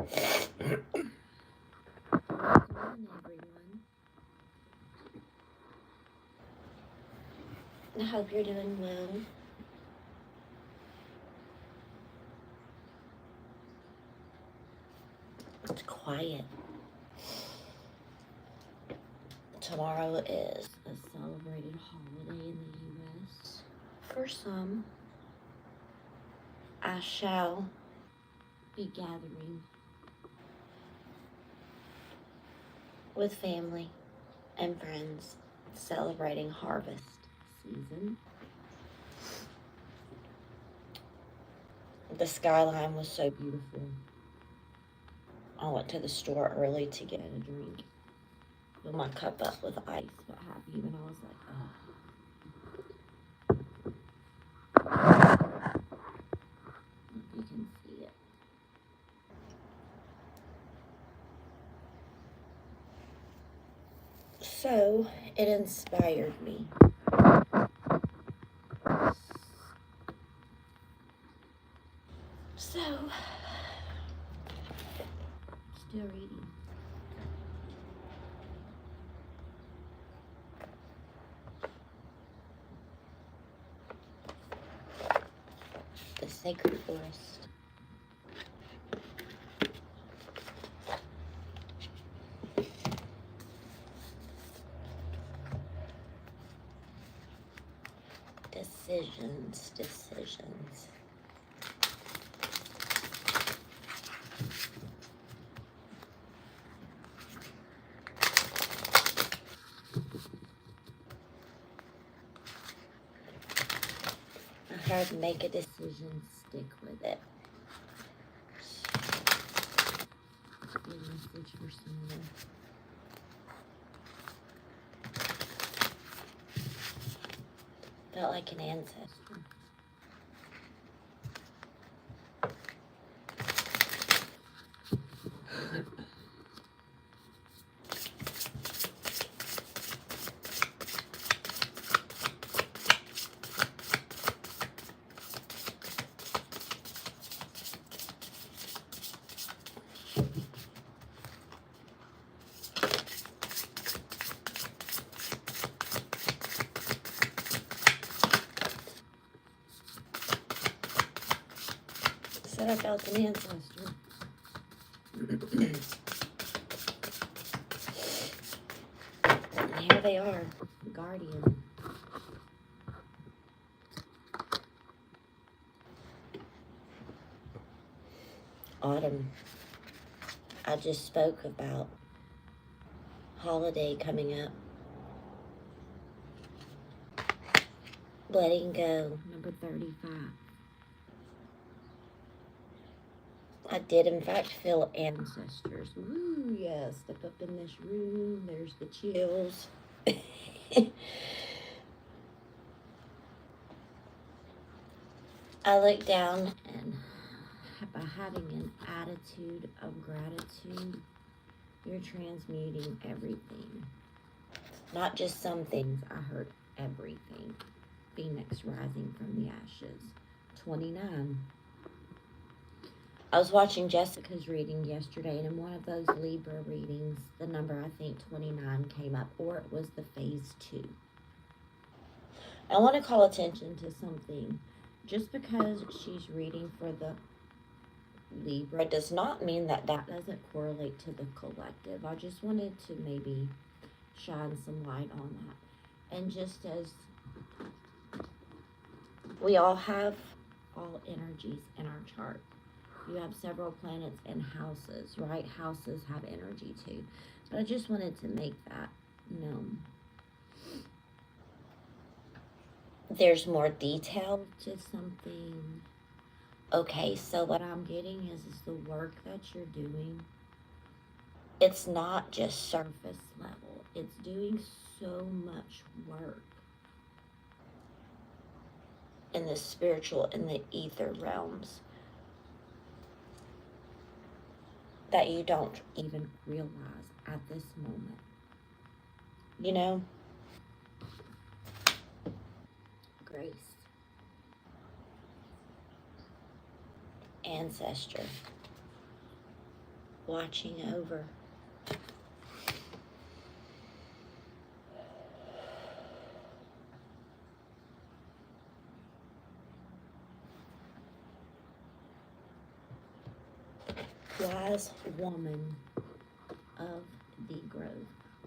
Welcome, everyone. I hope you're doing well. It's quiet. Tomorrow is a celebrated holiday in the U.S. For some, I shall be gathering with family and friends, celebrating harvest season. The Skyline was so beautiful. I went to the store early to get a drink. Fill my cup up with ice, but happy when I was like, oh. If you can see it. So it inspired me. So, still reading. The Sacred Forest. Decisions. I heard make a decision, stick with it. A message for someone. Felt like an ancestor. Said I felt an ancestor. And here they are, guardian. Autumn. I just spoke about holiday coming up. Letting go, number 35. I did, in fact, feel ancestors. Woo, yeah, step up in this room. There's the chills. I looked down, and by having an attitude of gratitude, you're transmuting everything. Not just some things. I heard everything. Phoenix rising from the ashes. 29. I was watching Jessica's reading yesterday, and in one of those Libra readings, the number, I think, 29 came up, or it was the phase 2. I want to call attention to something. Just because she's reading for the Libra does not mean that that doesn't correlate to the collective. I just wanted to maybe shine some light on that. And just as we all have all energies in our chart, you have several planets and houses, right? Houses have energy too. But I just wanted to make that known. There's more detail to something. Okay, so what I'm getting is the work that you're doing. It's not just surface level. It's doing so much work in the spiritual, in the ether realms, that you don't even realize at this moment. You know? Grace. Ancestor. watching over. Wise woman of the grove.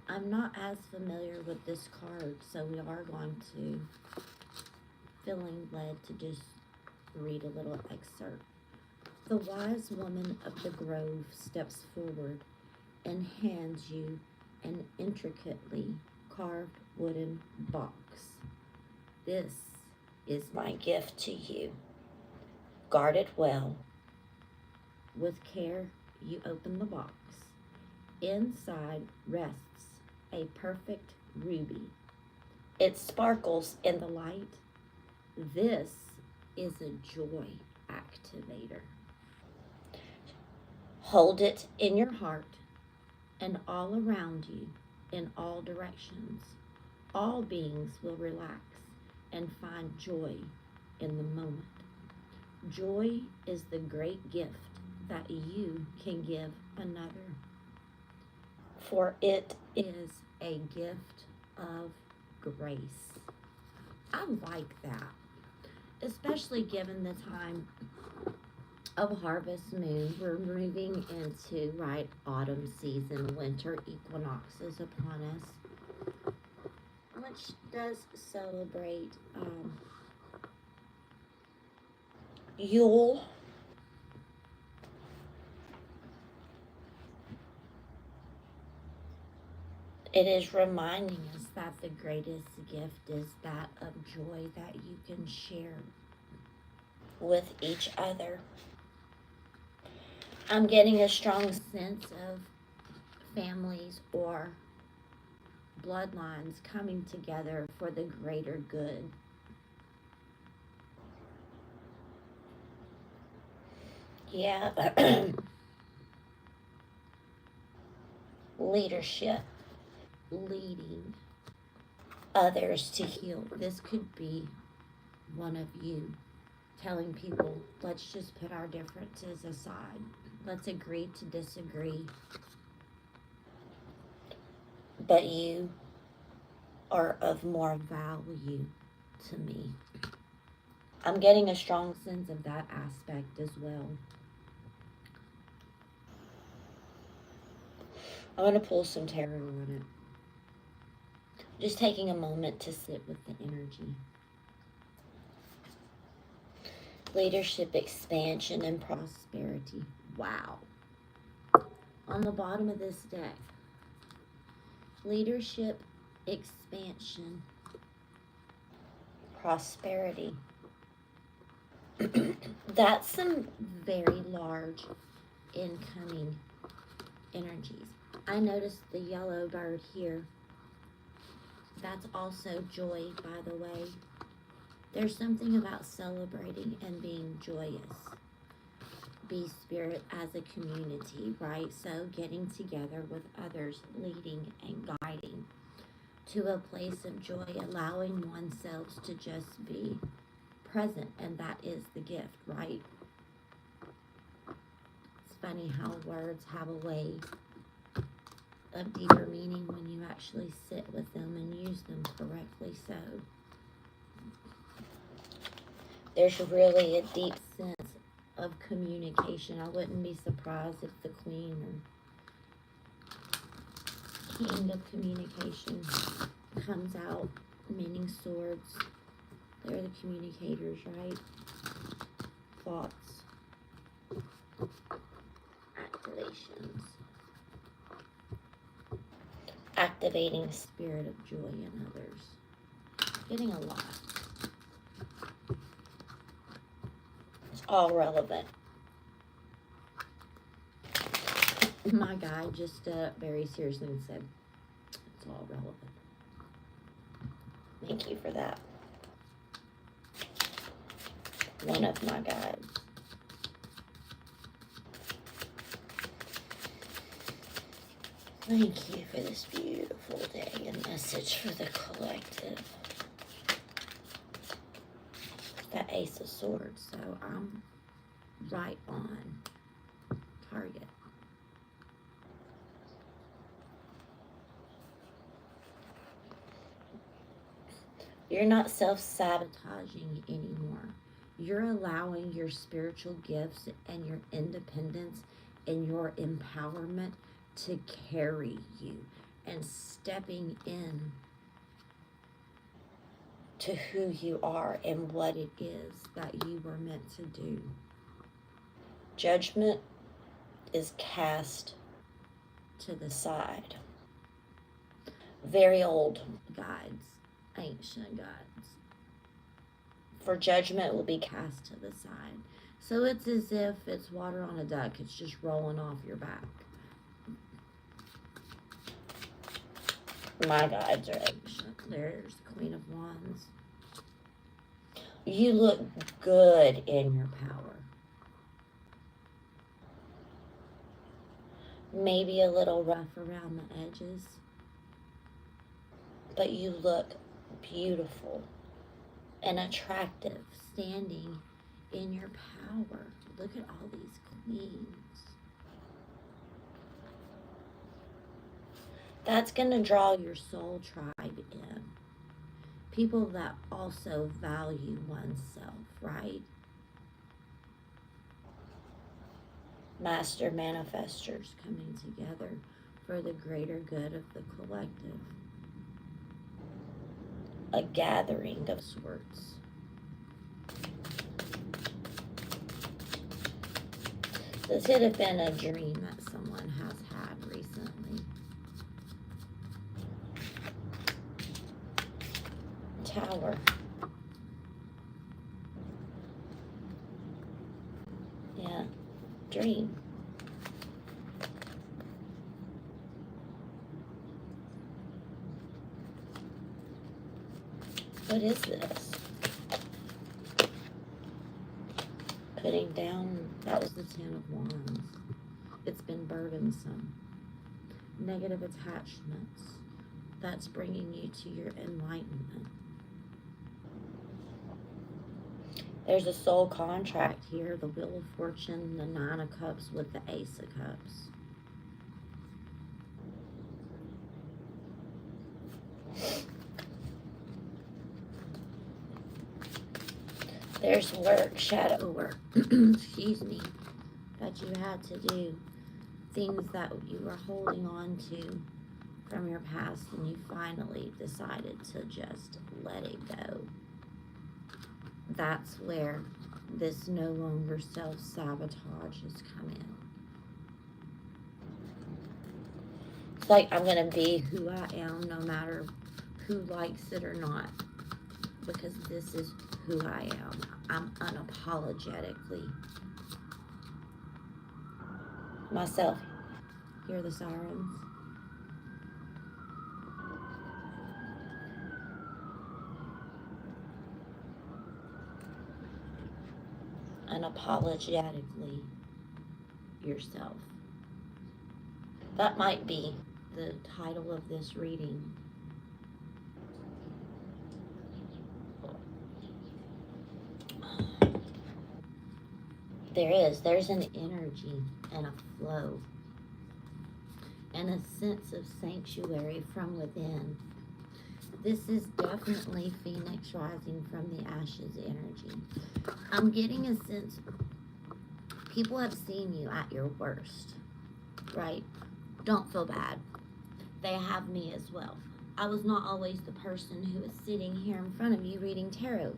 I'm not as familiar with this card, so we are going to feeling led to just read a little excerpt. The wise woman of the grove steps forward and hands you an intricately carved wooden box. This is my gift to you. Guard it well. With care, you open the box. Inside rests a perfect ruby. It sparkles in the light. This is a joy activator. Hold it in your heart and all around you in all directions. All beings will relax and find joy in the moment. Joy is the great gift that you can give another, for it is a gift of grace. I like that, especially given the time of harvest moon. We're moving into, right, autumn season. Winter equinox is upon us, which does celebrate Yule. It is reminding us that the greatest gift is that of joy that you can share with each other. I'm getting a strong sense of families or bloodlines coming together for the greater good. Yeah. Leadership. Leading others to heal. This could be one of you telling people, let's just put our differences aside. Let's agree to disagree. But you are of more value to me. I'm getting a strong sense of that aspect as well. I'm going to pull some tarot on it. Just taking a moment to sit with the energy. Leadership, expansion, and prosperity. Wow. On the bottom of this deck, leadership, expansion, prosperity. That's some very large incoming energies. I noticed the yellow bird here. That's also joy, by the way. There's something about celebrating and being joyous. Be spirit as a community, right? So getting together with others, leading and guiding to a place of joy, allowing oneself to just be present, and that is the gift, right? It's funny how words have a way of deeper meaning when you actually sit with them and use them correctly. So there's really a deep sense of communication. I wouldn't be surprised if the queen or king of communication comes out, meaning swords. They're the communicators, right? Thoughts, activations. Activating spirit of joy in others. Getting a lot. It's all relevant. My guy just very seriously said, it's all relevant. Thank you for that. One of my guides. Thank you for this beautiful day and message for the collective. The Ace of Swords, so I'm right on target. You're not self-sabotaging anymore. You're allowing your spiritual gifts and your independence and your empowerment to carry you and stepping in to who you are and what it is that you were meant to do. Judgment is cast to the side. Very old guides, ancient guides, for judgment will be cast to the side. So it's as if it's water on a duck. It's just rolling off your back. My guides are ancient. There's Queen of Wands. You look good in your power. Maybe a little rough around the edges, but you look beautiful and attractive standing in your power. Look at all these queens. That's going to draw your soul tribe in. People that also value oneself, right? Master manifestors coming together for the greater good of the collective. A gathering of sorts. This could have been a dream that someone has had recently. Tower. Yeah, dream. What is this? Putting down, that was the Ten of Wands. It's been burdensome. Negative attachments. That's bringing you to your enlightenment. There's a soul contract here, the Wheel of Fortune, the Nine of Cups with the Ace of Cups. There's work, shadow work, excuse me, that you had to do. Things that you were holding on to from your past and you finally decided to just let it go. That's where this no longer self-sabotage has come in. It's like I'm going to be who I am no matter who likes it or not, because this is who I am. I'm unapologetically myself. Hear the sirens? Unapologetically yourself. That might be the title of this reading. There's an energy and a flow and a sense of sanctuary from within. This is definitely Phoenix rising from the ashes energy. I'm getting a sense people have seen you at your worst, right? Don't feel bad. They have me as well. I was not always the person who was sitting here in front of you reading tarot.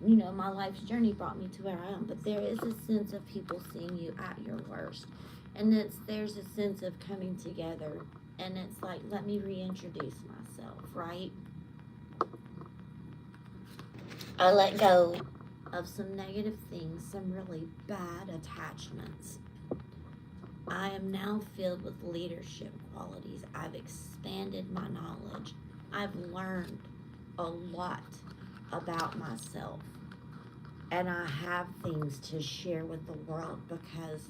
You know, my life's journey brought me to where I am, but there is a sense of people seeing you at your worst. And there's a sense of coming together, and it's like, let me reintroduce myself, right? I let go of some negative things, some really bad attachments. I am now filled with leadership qualities. I've expanded my knowledge. I've learned a lot about myself. And I have things to share with the world because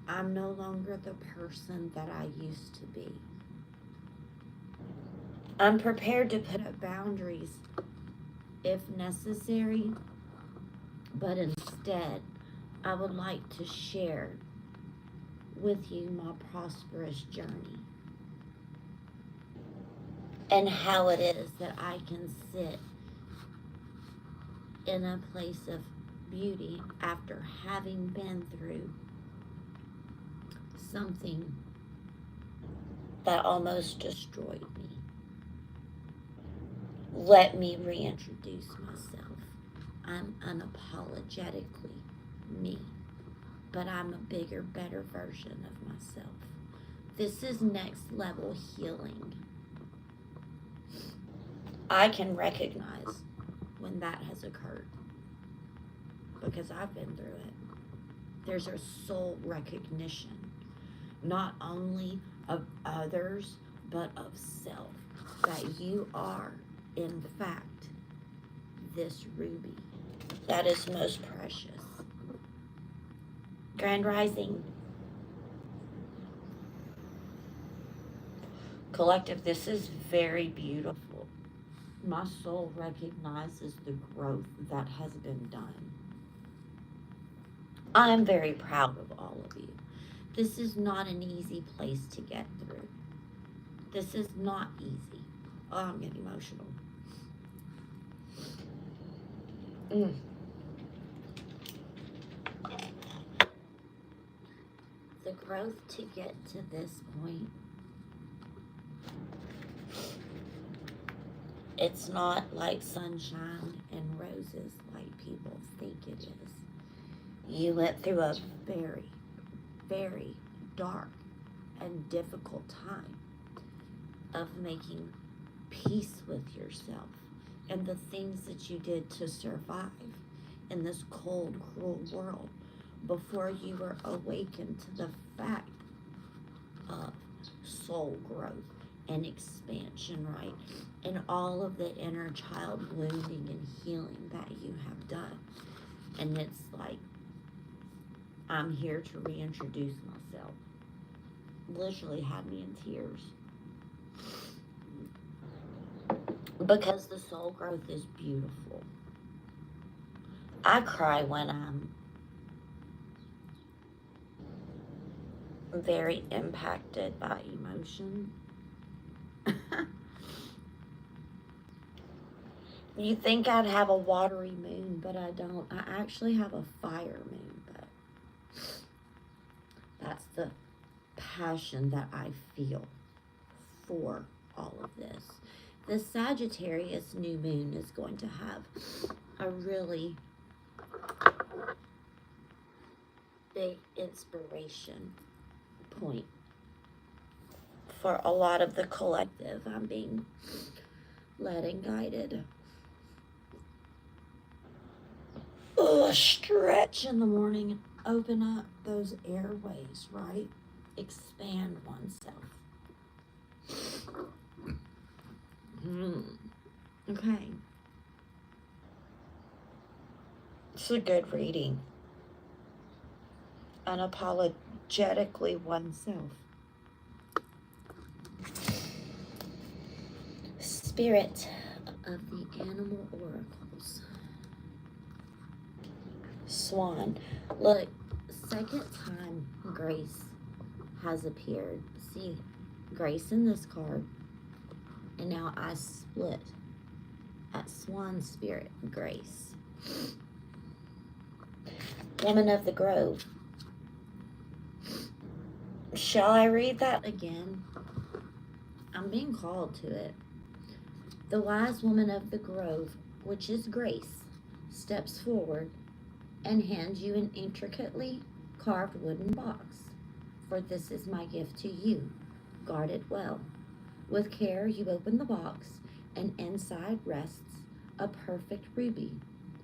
I'm no longer the person that I used to be. I'm prepared to put up boundaries if necessary, but instead, I would like to share with you my prosperous journey. and how it is that I can sit in a place of beauty after having been through something that almost destroyed me. Let me reintroduce myself. I'm unapologetically me, but I'm a bigger, better version of myself. This is next level healing. I can recognize when that has occurred because I've been through it. There's a soul recognition, not only of others, but of self, that you are, in fact, this ruby that is most precious. Grand Rising. Collective, this is very beautiful. My soul recognizes the growth that has been done. I'm very proud of all of you. This is not an easy place to get through. This is not easy. Oh, I'm getting emotional. The growth to get to this point, it's not like sunshine and roses like people think it is. You went through a very, very dark and difficult time of making peace with yourself and the things that you did to survive in this cold, cruel world before you were awakened to the fact of soul growth and expansion, right? And all of the inner child wounding and healing that you have done. And it's like, I'm here to reintroduce myself. Literally had me in tears. Because the soul growth is beautiful. I cry when I'm very impacted by emotion. You think I'd have a watery moon, but I don't. I actually have a fire moon, but that's the passion that I feel for all of this. The Sagittarius new moon is going to have a really big inspiration point for a lot of the collective. I'm being led and guided. Stretch in the morning and open up those airways, right? Expand oneself. Okay. It's a good reading. Unapologetically oneself. Spirit of the animal oracles. Swan. Look, second time Grace has appeared. See, Grace in this card. And now I split at Swan Spirit, Grace. Woman of the Grove. Shall I read that again? I'm being called to it. The wise woman of the grove, which is Grace, steps forward and hands you an intricately carved wooden box. For this is my gift to you. Guard it well. With care, you open the box, and inside rests a perfect ruby.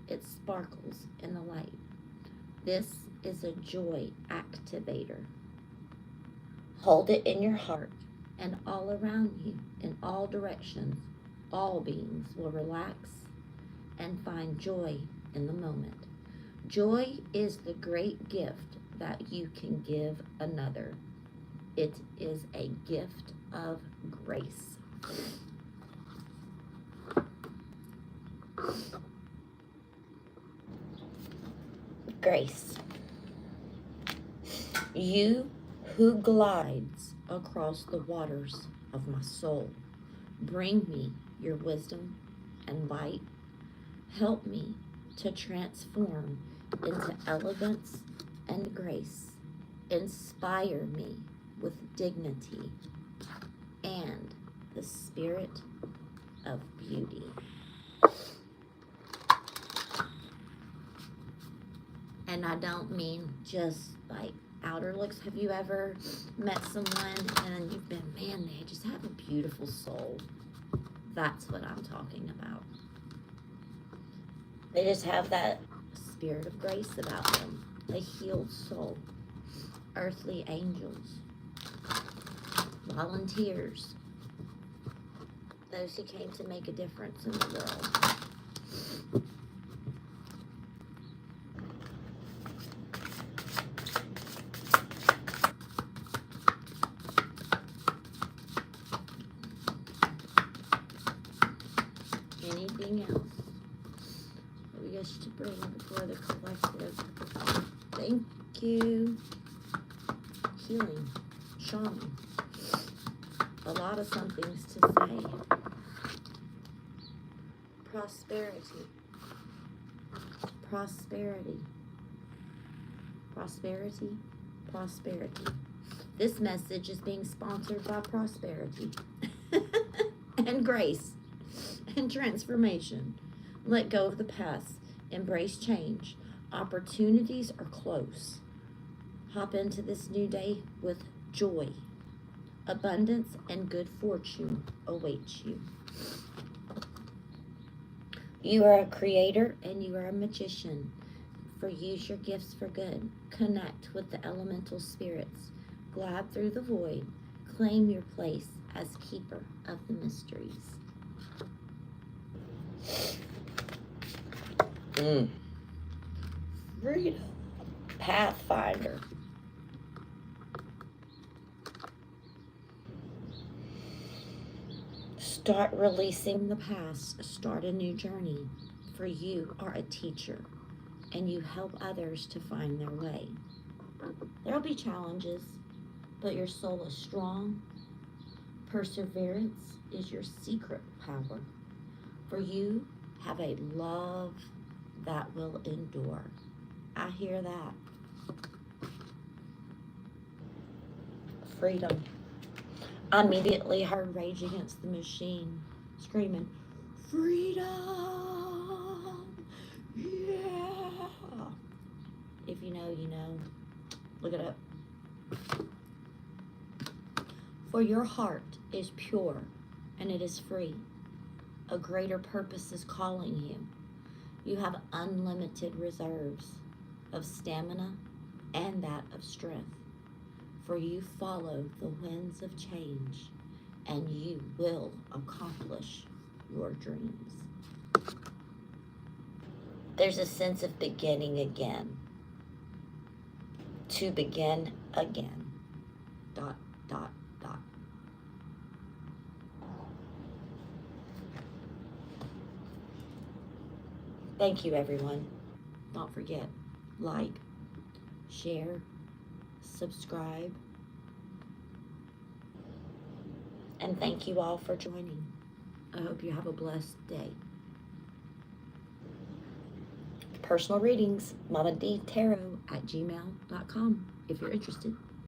It sparkles in the light. This is a joy activator. Hold it in your heart, and all around you, in all directions, all beings will relax and find joy in the moment. Joy is the great gift that you can give another. It is a gift of grace. Grace. You who glides across the waters of my soul, Bring me your wisdom and light. Help me to transform into elegance and grace. Inspire me with dignity and the spirit of beauty. And I don't mean just like outer looks. Have you ever met someone and you've been, man, they just have a beautiful soul? That's what I'm talking about. They just have that spirit of grace about them. A healed soul. Earthly angels. Volunteers. Those who came to make a difference in the world. Anything else that we wish to bring before the collective? Thank you. Healing. Shaman. A lot of somethings to say. Prosperity. Prosperity. Prosperity. Prosperity. This message is being sponsored by prosperity and grace and transformation. Let go of the past. Embrace change. Opportunities are close. Hop into this new day with joy. Abundance and good fortune awaits you. You are a creator and you are a magician. Use your gifts for good. Connect with the elemental spirits. Glide through the void. Claim your place as keeper of the mysteries. Freedom. Pathfinder. Start releasing the past. Start a new journey. For you are a teacher and you help others to find their way. There'll be challenges, but your soul is strong. Perseverance is your secret power. For you have a love that will endure. I hear that. Freedom. I immediately heard Rage Against the Machine screaming, freedom, yeah. If you know, you know. Look it up. For your heart is pure and it is free. A greater purpose is calling you. You have unlimited reserves of stamina and that of strength. For you follow the winds of change and you will accomplish your dreams. There's a sense of beginning again. To begin again. ... Thank you, everyone. Don't forget, like, share, subscribe, and thank you all for joining. I hope you have a blessed day. Personal readings, mamadtarot@gmail.com if you're interested.